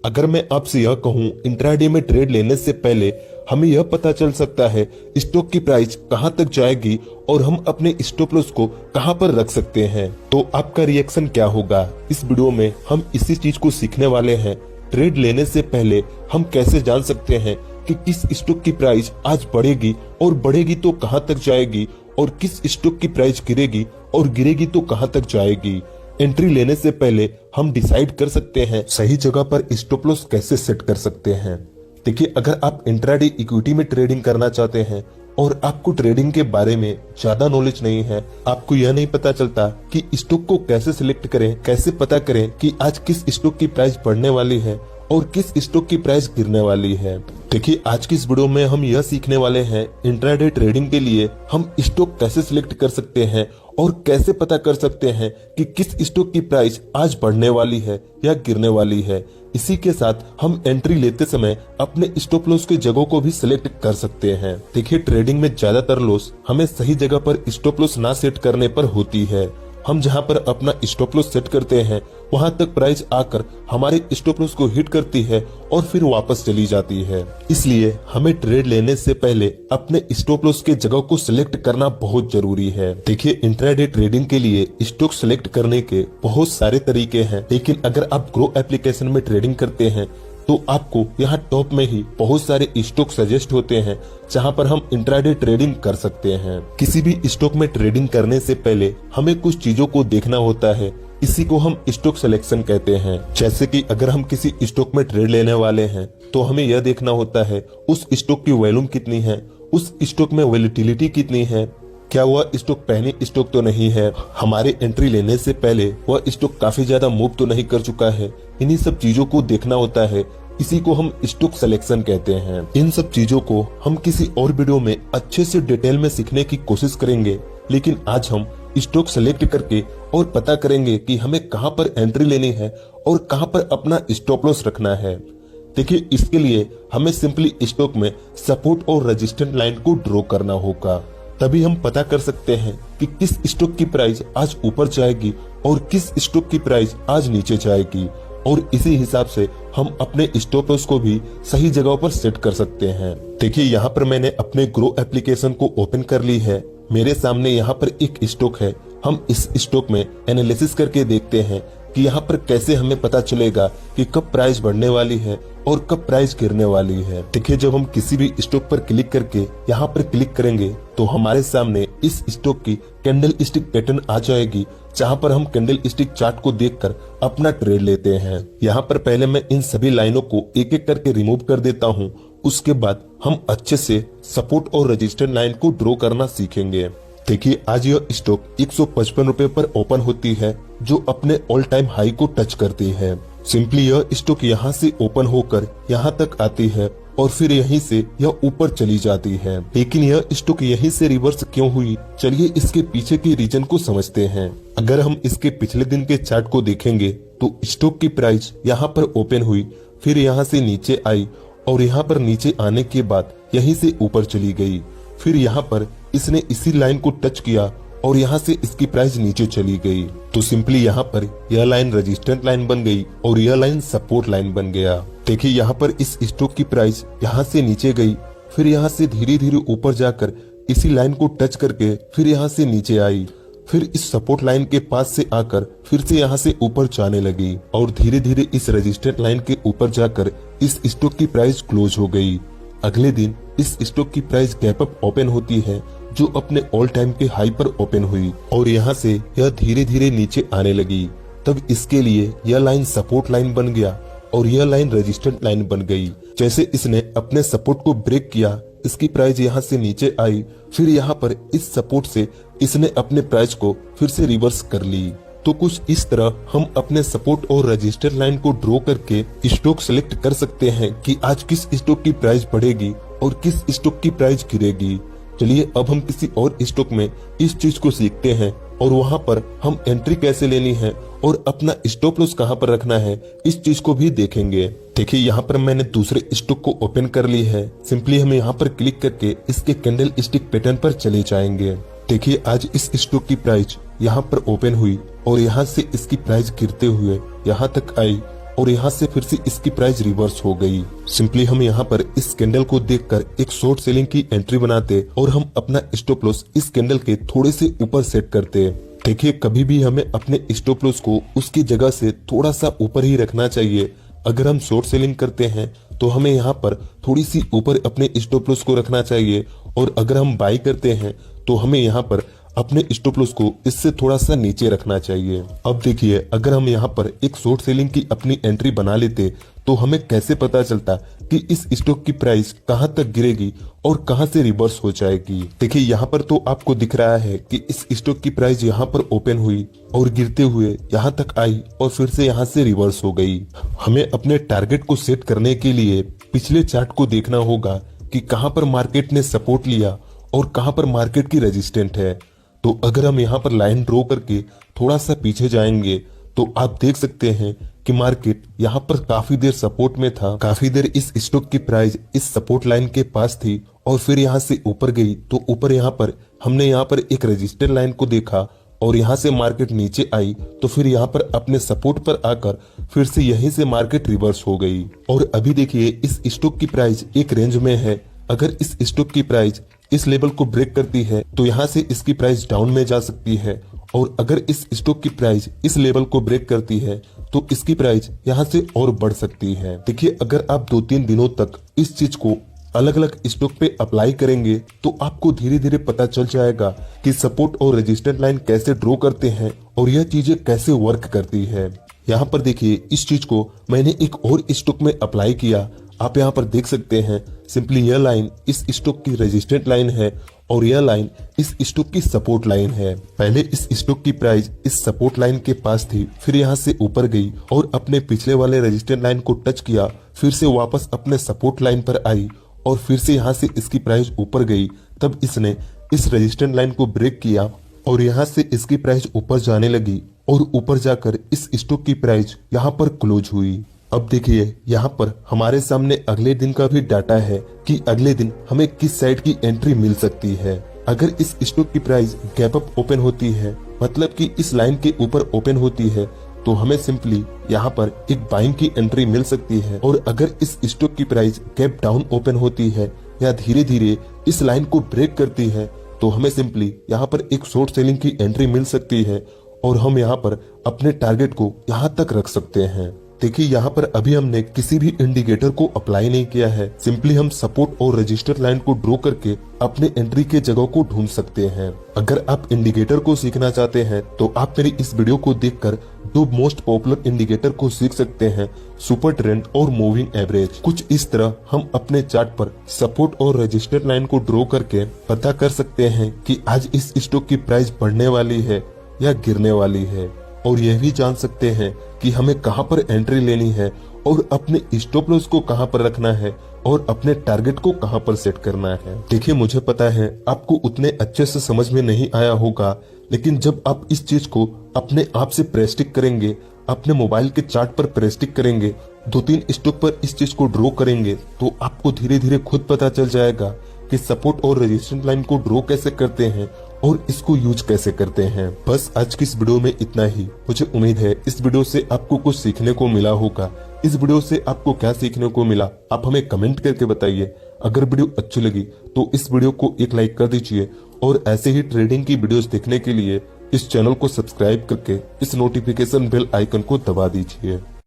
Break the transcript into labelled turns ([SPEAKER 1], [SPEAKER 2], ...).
[SPEAKER 1] अगर मैं आपसे यह कहूं इंट्राडे में ट्रेड लेने से पहले हमें यह पता चल सकता है स्टॉक की प्राइस कहां तक जाएगी और हम अपने स्टॉप लॉस को कहां पर रख सकते हैं, तो आपका रिएक्शन क्या होगा। इस वीडियो में हम इसी चीज को सीखने वाले हैं। ट्रेड लेने से पहले हम कैसे जान सकते हैं कि किस स्टॉक की प्राइस आज बढ़ेगी और बढ़ेगी तो कहां तक जाएगी, और किस स्टॉक की प्राइस गिरेगी और गिरेगी तो कहां तक जाएगी। एंट्री लेने से पहले हम डिसाइड कर सकते हैं सही जगह पर स्टॉप लॉस कैसे सेट कर सकते हैं। देखिए, अगर आप इंट्राडे इक्विटी में ट्रेडिंग करना चाहते हैं और आपको ट्रेडिंग के बारे में ज्यादा नॉलेज नहीं है, आपको यह नहीं पता चलता कि स्टॉक को कैसे सिलेक्ट करें, कैसे पता करें कि आज किस स्टॉक की प्राइस बढ़ने वाली है और किस स्टॉक की प्राइस गिरने वाली है। देखिए, आज की इस वीडियो में हम यह सीखने वाले हैं इंट्राडे ट्रेडिंग के लिए हम स्टॉक कैसे सिलेक्ट कर सकते हैं और कैसे पता कर सकते हैं कि किस स्टॉक की प्राइस आज बढ़ने वाली है या गिरने वाली है। इसी के साथ हम एंट्री लेते समय अपने स्टॉप लॉस की जगहों को भी सिलेक्ट कर सकते हैं। देखिए, ट्रेडिंग में ज्यादातर लॉस हमें सही जगह पर स्टॉप लॉस ना सेट करने पर होती है। हम जहां पर अपना स्टॉप लॉस सेट करते हैं वहां तक प्राइस आकर हमारे स्टॉप लॉस को हिट करती है और फिर वापस चली जाती है। इसलिए हमें ट्रेड लेने से पहले अपने स्टॉप लॉस के जगह को सिलेक्ट करना बहुत जरूरी है। देखिए, इंट्राडे ट्रेडिंग के लिए स्टॉक सिलेक्ट करने के बहुत सारे तरीके हैं, लेकिन अगर आप ग्रो एप्लीकेशन में ट्रेडिंग करते हैं तो आपको यहाँ टॉप में ही बहुत सारे स्टॉक सजेस्ट होते हैं जहाँ पर हम इंट्राडे ट्रेडिंग कर सकते हैं। किसी भी स्टॉक में ट्रेडिंग करने से पहले हमें कुछ चीजों को देखना होता है, इसी को हम स्टॉक सिलेक्शन कहते हैं। जैसे कि अगर हम किसी स्टॉक में ट्रेड लेने वाले हैं तो हमें यह देखना होता है उस स्टॉक की वॉल्यूम कितनी है, उस स्टॉक में वोलेटिलिटी कितनी है, क्या वह स्टॉक पहली स्टॉक तो नहीं है, हमारे एंट्री लेने से पहले वह स्टॉक काफी ज्यादा मूव तो नहीं कर चुका है। इन्हीं सब चीजों को देखना होता है, इसी को हम स्टॉक सिलेक्शन कहते हैं। इन सब चीजों को हम किसी और वीडियो में अच्छे से डिटेल में सीखने की कोशिश करेंगे, लेकिन आज हम स्टॉक सेलेक्ट करके और पता करेंगे कि हमें कहां पर एंट्री लेनी है और कहां पर अपना स्टॉप लॉस रखना है। देखिए, इसके लिए हमें सिंपली स्टॉक में सपोर्ट और रेजिस्टेंस लाइन को ड्रॉ करना होगा, तभी हम पता कर सकते हैं कि किस स्टॉक की प्राइस आज ऊपर जाएगी और किस स्टॉक की प्राइस आज नीचे जाएगी, और इसी हिसाब से हम अपने स्टॉप लॉस को भी सही जगह पर सेट कर सकते हैं। देखिए, यहाँ पर मैंने अपने ग्रो एप्लीकेशन को ओपन कर ली है। मेरे सामने यहाँ पर एक स्टॉक है। हम इस स्टॉक में एनालिसिस करके देखते हैं कि यहाँ पर कैसे हमें पता चलेगा कि कब प्राइस बढ़ने वाली है और कब प्राइस गिरने वाली है। देखिए, जब हम किसी भी स्टॉक पर क्लिक करके यहाँ पर क्लिक करेंगे तो हमारे सामने इस स्टॉक की कैंडल स्टिक पैटर्न आ जाएगी, जहाँ पर हम कैंडल स्टिक चार्ट को देखकर अपना ट्रेड लेते हैं। यहाँ पर पहले मैं इन सभी लाइनों को एक एक करके रिमूव कर देता हूँ। उसके बाद हम अच्छे से सपोर्ट और रेजिस्टेंस लाइन को ड्रॉ करना सीखेंगे। देखिए, आज यह स्टॉक 155 रुपए पर ओपन होती है, जो अपने ऑल टाइम हाई को टच करती है। सिंपली यह स्टॉक यहाँ से ओपन होकर यहाँ तक आती है और फिर यहीं से यह ऊपर चली जाती है। लेकिन यह स्टॉक यहीं से रिवर्स क्यों हुई, चलिए इसके पीछे के रीजन को समझते हैं। अगर हम इसके पिछले दिन के चार्ट को देखेंगे तो स्टॉक की प्राइस यहाँ पर ओपन हुई, फिर यहाँ से नीचे आई और यहाँ पर नीचे आने के बाद यहीं से ऊपर चली गई। फिर यहाँ पर इसने इसी लाइन को टच किया और यहाँ से इसकी प्राइस नीचे चली गई। तो सिंपली यहाँ पर यह लाइन रेजिस्टेंस लाइन बन गई और यह लाइन सपोर्ट लाइन बन गया। देखिए, यहाँ पर इस स्टॉक की प्राइस यहाँ से नीचे गई, फिर यहाँ से धीरे धीरे ऊपर जाकर इसी लाइन को टच करके फिर यहाँ से नीचे आई, फिर इस सपोर्ट लाइन के पास से आकर फिर से यहाँ से ऊपर जाने लगी और धीरे धीरे इस रेजिस्टेंस लाइन के ऊपर जाकर इस स्टॉक की प्राइस क्लोज हो गई। अगले दिन इस स्टॉक की प्राइस गैप अप ओपन होती है, जो अपने ऑल टाइम के हाई पर ओपन हुई और यहाँ से यह धीरे धीरे नीचे आने लगी। तब इसके लिए यह लाइन सपोर्ट लाइन बन गया और यह लाइन रेजिस्टेंस लाइन बन गई। जैसे इसने अपने सपोर्ट को ब्रेक किया, इसकी प्राइस यहाँ से नीचे आई, फिर यहाँ पर इस सपोर्ट से इसने अपने प्राइस को फिर से रिवर्स कर ली। तो कुछ इस तरह हम अपने सपोर्ट और रेजिस्टेंस लाइन को ड्रॉ करके स्टॉक सेलेक्ट कर सकते हैं कि आज किस स्टॉक की प्राइस बढ़ेगी और किस स्टॉक की प्राइस गिरेगी। चलिए अब हम किसी और स्टॉक में इस चीज को सीखते हैं और वहां पर हम एंट्री कैसे लेनी है और अपना स्टॉप लॉस कहां पर रखना है, इस चीज को भी देखेंगे। देखिए, यहाँ पर मैंने दूसरे स्टॉक को ओपन कर ली है। सिंपली हम यहाँ पर क्लिक करके इसके कैंडल स्टिक पैटर्न पर चले जाएंगे। देखिए, आज इस स्टॉक की प्राइस यहाँ पर ओपन हुई और यहाँ से इसकी प्राइस गिरते हुए यहाँ तक आई और यहाँ से फिर से इसकी प्राइस रिवर्स हो गई। सिंपली हम यहाँ पर इस कैंडल को देखकर एक शॉर्ट सेलिंग की एंट्री बनाते और हम अपना स्टॉप लॉस इस कैंडल के थोड़े से ऊपर सेट करते। देखिए, कभी भी हमें अपने स्टॉप लॉस को उसकी जगह से थोड़ा सा ऊपर ही रखना चाहिए। अगर हम शॉर्ट सेलिंग करते हैं तो हमें यहाँ पर थोड़ी सी ऊपर अपने स्टॉप लॉस को रखना चाहिए, और अगर हम बाई करते हैं तो हमें यहाँ पर अपने स्टॉप लॉस को इससे थोड़ा सा नीचे रखना चाहिए। अब देखिए, अगर हम यहाँ पर एक शॉर्ट सेलिंग की अपनी एंट्री बना लेते तो हमें कैसे पता चलता कि इस स्टॉक की प्राइस कहां तक गिरेगी और कहां से रिवर्स हो जाएगी। देखिए, यहाँ पर तो आपको दिख रहा है कि इस स्टॉक की प्राइस यहाँ पर ओपन हुई और गिरते हुए यहाँ तक आई और फिर से यहाँ से रिवर्स हो गई। हमें अपने टारगेट को सेट करने के लिए पिछले चार्ट को देखना होगा कि कहां पर मार्केट ने सपोर्ट लिया और कहां पर मार्केट की रेजिस्टेंट है। तो अगर हम यहाँ पर लाइन ड्रॉ करके थोड़ा सा पीछे जाएंगे तो आप देख सकते हैं कि मार्केट यहाँ पर काफी देर सपोर्ट में था, काफी देर इस स्टॉक की प्राइस इस सपोर्ट लाइन के पास थी और फिर यहाँ से ऊपर गई। तो ऊपर यहाँ पर हमने यहाँ पर एक रजिस्टर लाइन को देखा और यहाँ से मार्केट नीचे आई, तो फिर यहाँ पर अपने सपोर्ट पर आकर फिर से यहीं से मार्केट रिवर्स हो गई। और अभी देखिए, इस स्टॉक की प्राइस एक रेंज में है। अगर इस स्टॉक की प्राइस इस लेवल को ब्रेक करती है तो यहाँ से इसकी प्राइस डाउन में जा सकती है, और अगर इस स्टॉक की प्राइस इस लेवल को ब्रेक करती है तो इसकी प्राइस यहाँ से और बढ़ सकती है। देखिए, अगर आप 2-3 दिनों तक इस चीज को अलग अलग स्टॉक पे अप्लाई करेंगे तो आपको धीरे धीरे पता चल जाएगा कि सपोर्ट और रेजिस्टेंस लाइन कैसे ड्रॉ करते हैं और यह चीजें कैसे वर्क करती है। यहाँ पर देखिए, इस चीज को मैंने एक और स्टॉक में अप्लाई किया। आप यहाँ पर देख सकते हैं, सिंपली यह लाइन इस स्टॉक की रेजिस्टेंट लाइन है और यह लाइन इस स्टॉक की सपोर्ट लाइन है। पहले इस स्टॉक की प्राइस इस सपोर्ट लाइन के पास थी, फिर यहाँ से ऊपर गई और अपने पिछले वाले रेजिस्टेंट लाइन को टच किया, फिर से वापस अपने सपोर्ट लाइन पर आई और फिर से यहाँ से इसकी प्राइस ऊपर गई। तब इसने इस रेजिस्टेंट लाइन को ब्रेक किया और यहाँ से इसकी प्राइस ऊपर जाने लगी और ऊपर जाकर इस स्टॉक की प्राइस यहाँ पर क्लोज हुई। अब देखिए, यहाँ पर हमारे सामने अगले दिन का भी डाटा है कि अगले दिन हमें किस साइड की एंट्री मिल सकती है। अगर इस स्टॉक की प्राइस गैप अप ओपन होती है, मतलब कि इस लाइन के ऊपर ओपन होती है, तो हमें सिंपली यहाँ पर एक बाइंग की एंट्री मिल सकती है। और अगर इस स्टॉक की प्राइस गैप डाउन ओपन होती है या धीरे धीरे इस लाइन को ब्रेक करती है तो हमें सिंपली यहाँ पर एक शॉर्ट सेलिंग की एंट्री मिल सकती है और हम यहाँ पर अपने टारगेट को यहाँ तक रख सकते हैं। देखिए, यहाँ पर अभी हमने किसी भी इंडिकेटर को अप्लाई नहीं किया है, सिंपली हम सपोर्ट और रजिस्टर लाइन को ड्रॉ करके अपने एंट्री के जगह को ढूंढ सकते हैं। अगर आप इंडिकेटर को सीखना चाहते हैं तो आप मेरी इस वीडियो को देखकर 2 मोस्ट पॉपुलर इंडिकेटर को सीख सकते हैं, सुपर ट्रेंड और मूविंग एवरेज। कुछ इस तरह हम अपने चार्ट पर सपोर्ट और रजिस्टर लाइन को ड्रॉ करके पता कर सकते हैं कि आज इस स्टॉक की प्राइस बढ़ने वाली है या गिरने वाली है, और यह भी जान सकते हैं कि हमें कहां पर एंट्री लेनी है और अपने स्टॉप लॉस को कहां पर रखना है और अपने टारगेट को कहां पर सेट करना है। देखिए, मुझे पता है आपको उतने अच्छे से समझ में नहीं आया होगा, लेकिन जब आप इस चीज को अपने आप से प्रैक्टिस करेंगे, अपने मोबाइल के चार्ट पर प्रैक्टिस करेंगे, 2-3 स्टॉक पर इस चीज को ड्रॉ करेंगे, तो आपको धीरे धीरे खुद पता चल जाएगा कि सपोर्ट और रेजिस्टेंस लाइन को ड्रॉ कैसे करते हैं और इसको यूज कैसे करते हैं। बस आज की इस वीडियो में इतना ही। मुझे उम्मीद है इस वीडियो से आपको कुछ सीखने को मिला होगा। इस वीडियो से आपको क्या सीखने को मिला आप हमें कमेंट करके बताइए। अगर वीडियो अच्छी लगी तो इस वीडियो को एक लाइक कर दीजिए और ऐसे ही ट्रेडिंग की वीडियोस देखने के लिए इस चैनल को सब्सक्राइब करके इस नोटिफिकेशन बेल आइकन को दबा दीजिए।